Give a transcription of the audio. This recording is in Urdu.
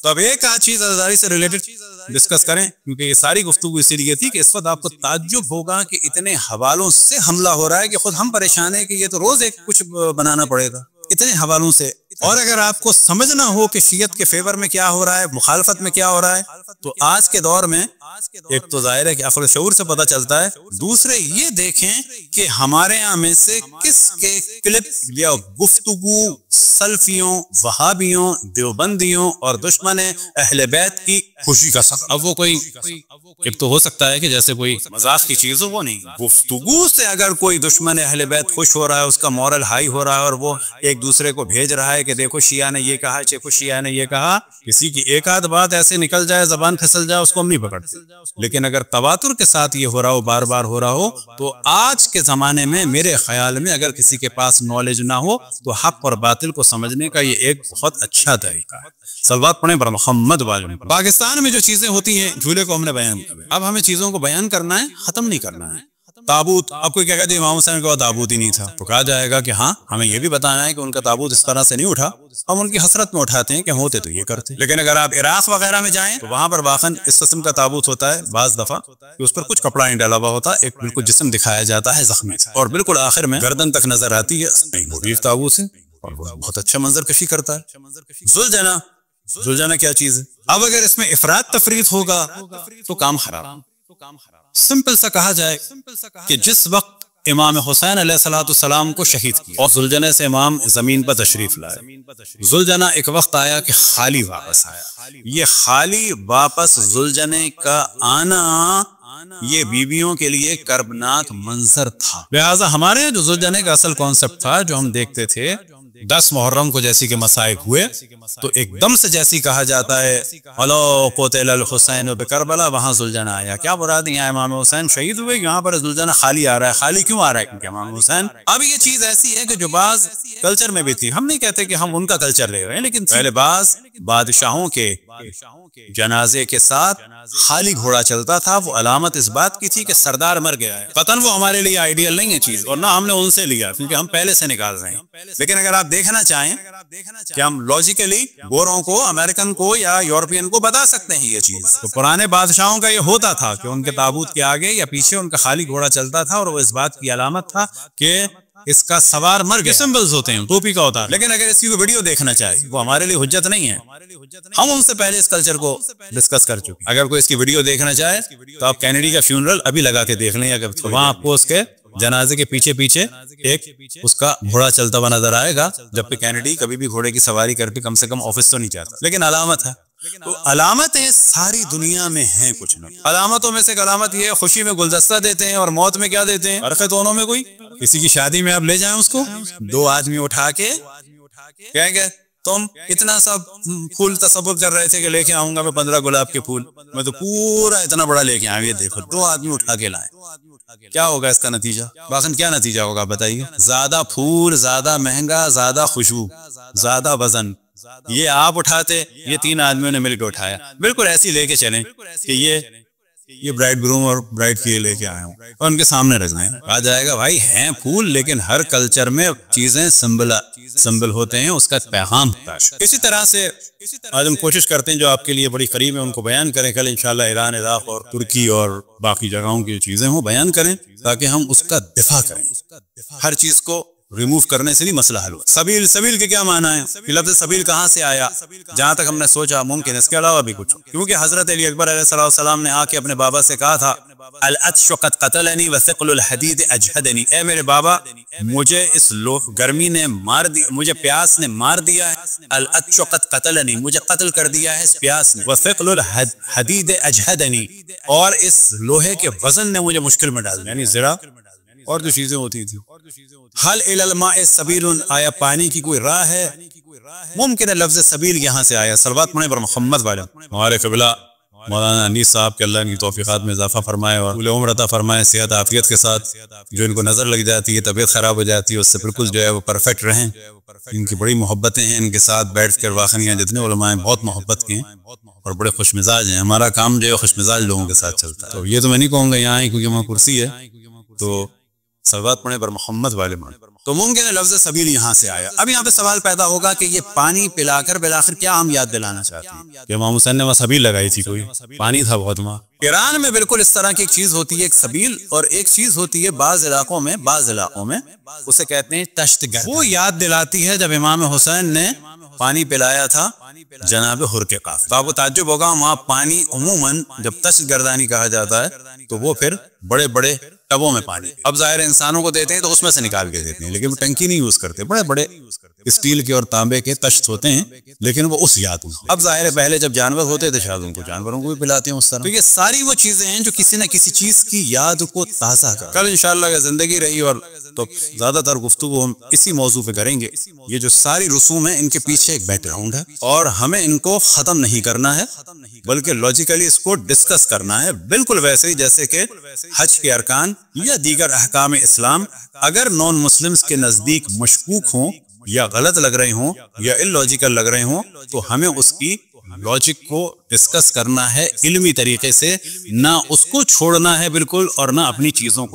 تو اب ایک آدھ چیز عزاداری سے ریلیٹڈ ڈسکس کریں، کیونکہ یہ ساری گفتگو اسی لیے تھی کہ اس وقت آپ کو تعجب ہوگا کہ اتنے حوالوں سے حملہ ہو رہا ہے کہ خود ہم پریشان ہیں کہ یہ تو روز ایک کچھ بنانا پڑے گا اتنے حوالوں سے. اور اگر آپ کو سمجھنا ہو کہ شیعت کے فیور میں کیا ہو رہا ہے، مخالفت میں کیا ہو رہا ہے، تو آج کے دور میں ایک تو ظاہر ہے کہ عقل و شعور سے پتہ چلتا ہے، دوسرے یہ دیکھیں کہ ہمارے یہاں میں سے کس کے کلپ یا گفتگو سلفیوں، وہابیوں، دیوبندیوں اور دشمن اہل بیت کی خوشی کا سبب. اب وہ کوئی ایک تو ہو سکتا ہے کہ جیسے کوئی مذاق کی چیز ہو، وہ نہیں، گفتگو سے اگر کوئی دشمن اہل بیت خوش ہو رہا ہے، اس کا مورل ہائی ہو رہا ہے اور وہ ایک دوسرے کو بھیج رہا ہے کہ دیکھو شیعہ نے یہ کہا، دیکھو شیعہ نے یہ کہا، کسی کی ایک آدھ بات ایسے نکل جائے، زبان پھسل جائے، اس کو ہم نہیں پکڑتے. لیکن اگر تواتر کے ساتھ یہ ہو رہا ہو، بار بار ہو رہا ہو، تو آج کے زمانے میں میرے خیال میں اگر کسی کے پاس نالج نہ ہو تو حق اور باطل کو سمجھنے کا یہ ایک بہت اچھا طریقہ ہے. صلوات پڑھیں بر محمد والے. پاکستان میں جو چیزیں ہوتی ہیں جھولے کو ہم نے بیان کیا، اب ہمیں چیزوں کو بیان کرنا ہے، ختم نہیں کرنا ہے. تابوت، اب کوئی کہے گا امام حسین کا تابوت ہی نہیں تھا، تو کہا جائے گا کہ ہاں ہمیں یہ بھی بتانا ہے کہ ان کا تابوت اس طرح سے نہیں اٹھا، ہم ان کی حسرت میں اٹھاتے ہیں کہ ہوتے تو یہ کرتے. لیکن اگر آپ عراق وغیرہ میں جائیں تو وہاں پر واقعاً اس قسم کا تابوت ہوتا ہے بعض دفعہ کہ اس پر کچھ کپڑا نہیں ڈالا ہوا ہوتا، ایک بالکل جسم دکھایا جاتا ہے زخمی، اور بالکل آخر میں گردن تک نظر آتی ہے. نہیں، وہ بھی تابوت ہے اور وہ بہت اچھا منظر کشی کرتا ہے. زلجنا کیا چیز ہے؟ اب اگر اس میں افراط تفریط ہوگا تو کام خراب. سمپل سا کہا جائے کہ جس وقت امام حسین علیہ السلام کو شہید کیا اور زلجنے سے امام زمین پر تشریف لائے، زلجنا ایک وقت آیا کہ خالی واپس آیا. یہ خالی واپس زلجنے کا آنا یہ بیویوں کے لیے کربناک منظر تھا. لہٰذا ہمارے جو زلجنے کا اصل کانسیپٹ تھا جو ہم دیکھتے تھے، 10 محرم کو جیسی کہ مصائب ہوئے تو ایک دم سے جیسی کہا جاتا ہے الو قتل الحسین بکربلا، وہاں زلجنا آیا. کیا مراد ہے؟ یہاں امام حسین شہید ہوئے، یہاں پر زلجنا خالی آ رہا ہے. خالی کیوں آ رہا ہے؟ کیونکہ امام حسین. اب یہ چیز ایسی ہے کہ جو بعض کلچر میں بھی تھی، ہم نہیں کہتے کہ ہم ان کا کلچر لے رہے ہیں، لیکن پہلے بعض بادشاہوں کے جنازے کے ساتھ خالی گھوڑا چلتا تھا، وہ علامت اس بات کی تھی کہ سردار مر گیا ہے. قطعاً وہ ہمارے لیے آئیڈیل نہیں ہے چیز، اور نہ ہم نے ان سے لیا کیونکہ ہم پہلے سے نکال رہے ہیں. لیکن اگر آپ دیکھنا چاہیں کہ ہم لاجیکلی گوروں کو، امریکن کو یا یورپین کو بتا سکتے ہیں یہ چیز، تو پرانے بادشاہوں کا یہ ہوتا تھا کہ ان کے تابوت کے آگے یا پیچھے ان کا خالی گھوڑا چلتا تھا اور وہ اس بات کی علامت تھا کہ اس کا سوار مر گیا. سمبلز ہوتے ہیں، ٹوپی کا ہوتا ہے. لیکن اگر اس کی ویڈیو دیکھنا چاہے وہ ہمارے لیے حجت نہیں ہے، ہم ان سے پہلے اس کلچر کو ڈسکس کر چکے. اگر کوئی اس کی ویڈیو دیکھنا چاہے تو آپ کینیڈی کا فیونرل ابھی لگا کے دیکھ لیں، اگر وہاں آپ کو اس کے جنازے کے پیچھے پیچھے ایک اس کا گھوڑا چلتا ہوا نظر آئے گا، جبکہ کینیڈی کبھی بھی گھوڑے کی سواری کر کے کم سے کم آفس تو نہیں جاتا، لیکن علامت ہے. تو علامتیں ساری دنیا میں ہیں کچھ نہ. علامتوں میں سے ایک علامت یہ ہے، خوشی میں گلدستہ دیتے ہیں اور موت میں کیا دیتے ہیں؟ فرق ہے دونوں میں کوئی. کسی کی شادی میں آپ لے جائیں اس کو، 2 آدمی اٹھا کے کہیں گے تم اتنا سا پھول تصور کر رہے تھے کہ لے کے آؤں گا میں 15 گلاب کے پھول، میں تو پورا اتنا بڑا لے کے آؤں. یہ دیکھو 2 آدمی اٹھا کے لائیں، کیا ہوگا اس کا نتیجہ؟ باقی کیا نتیجہ ہوگا بتائیے؟ زیادہ پھول، زیادہ مہنگا، زیادہ خوشبو، زیادہ وزن. یہ آپ اٹھاتے، یہ 3 آدمیوں نے مل کے اٹھایا. بالکل ایسی لے کے چلیں کہ یہ برائڈ گروم اور برائڈ کی لے کے آئے ہوں اور ان کے سامنے رکھ دیں. کہا جائے گا بھائی ہیں پھول، لیکن ہر کلچر میں چیزیں سمبل ہوتے ہیں، اس کا پیغام ہوتا ہے. اسی طرح سے آج ہم کوشش کرتے ہیں جو آپ کے لیے بڑی قریب ہے ان کو بیان کریں. کل انشاءاللہ ایران، عراق اور ترکی اور باقی جگہوں کی چیزیں ہوں بیان کریں تاکہ ہم اس کا دفاع کریں. ہر چیز کو ریموو کرنے سے نہیں مسئلہ حل ہو. سبیل کے کیا معنی ہے؟ کہ لفظ سبیل کہاں سے آیا؟ جہاں تک ہم نے سوچا ممکن اس کے علاوہ بھی کچھ، کیونکہ حضرت علی اکبر علیہ السلام نے آ کے اپنے بابا سے کہا تھا العطش قد قتلنی وثقل الحدید اجہدنی، اے میرے بابا مجھے اس گرمی نے مار دی، مجھے پیاس نے مار دیا ہے. العطش قد قتلنی، مجھے قتل کر دیا ہے اس پیاس نے. وثقل الحدید اجہدنی، اور اس لوہے کے وزن نے مجھے مشکل میں ڈال دیا، یعنی ذرا اور جو چیزیں ہوتی تھی. حل الی الماء سبیل، آیا پانی کی کوئی راہ ہے؟ ممکن ہے لفظ سبیل یہاں سے آیا. صلوات پڑھیں پر محمد والے. ہمارے قبلہ مولانا انیس صاحب کے اللہ ان کی توفیقات میں اضافہ فرمائے اور طول عمر عطا فرمائے، صحت عافیت کے ساتھ. جو ان کو نظر لگ جاتی ہے، طبیعت خراب ہو جاتی ہے، اس سے بالکل جو ہے وہ پرفیکٹ رہیں. ان کی بڑی محبتیں ہیں، ان کے ساتھ بیٹھ کر واقعی جتنے علماء ہیں بہت محبت کے ہیں اور بڑے خوش مزاج ہیں. ہمارا کام جو ہے خوش مزاج لوگوں کے ساتھ چلتا ہے. تو یہ تو میں نہیں کہوں گا یہاں ہی کیونکہ وہاں کرسی ہے، تو صلوات پڑھیں بر محمد والے من. تو ممکن ہے لفظ سبیل یہاں سے آیا. اب یہاں پہ سوال پیدا ہوگا کہ یہ پانی پلا کر بالآخر کیا ہم یاد دلانا چاہتے ہیں کہ امام حسین نے وہاں سبیل لگائی تھی, کوئی پانی تھا بہت وہاں. ایران میں بالکل اس طرح کی ایک چیز ہوتی ہے, ایک سبیل, اور ایک چیز ہوتی ہے بعض علاقوں میں اسے کہتے ہیں تشت گر. وہ یاد دلاتی ہے جب امام حسین نے پانی پلایا تھا جناب حر کے قافلے. تو آپ کو تعجب ہوگا وہاں پانی عموماً جب تشت گردانی کہا جاتا ہے تو وہ پھر بڑے بڑے ٹبوں میں پانی, اب ظاہر انسانوں کو دیتے ہیں تو اس میں سے نکال کے دیتے ہیں, لیکن وہ ٹنکی نہیں یوز کرتے, بڑے بڑے اسٹیل کے اور تانبے کے تشت ہوتے ہیں, لیکن وہ اس یاد میں. اب ظاہر ہے پہلے جب جانور ہوتے تھے شاید ان کو جانوروں کو بھی پلاتے ہیں اس طرح. تو یہ ساری وہ چیزیں ہیں جو کسی نہ کسی چیز کی یاد کو تازہ کر. کل انشاءاللہ اگر زندگی رہی اور تو زیادہ تر گفتگو ہم اسی موضوع پہ کریں گے. یہ جو ساری رسوم ہیں ان کے پیچھے ایک بیک گراؤنڈ ہے اور ہمیں ان کو ختم نہیں کرنا ہے بلکہ لاجیکلی اس کو ڈسکس کرنا ہے, بالکل ویسے ہی جیسے کہ حج کے ارکان یا دیگر احکام اسلام اگر نان مسلمز کے نزدیک مشکوک ہوں یا غلط لگ رہے ہوں یا اللاجیکل لگ رہے ہوں تو ہمیں اس کی لاجک کو ڈسکس کرنا ہے علمی طریقے سے, نہ اس کو چھوڑنا ہے بالکل اور نہ اپنی چیزوں کو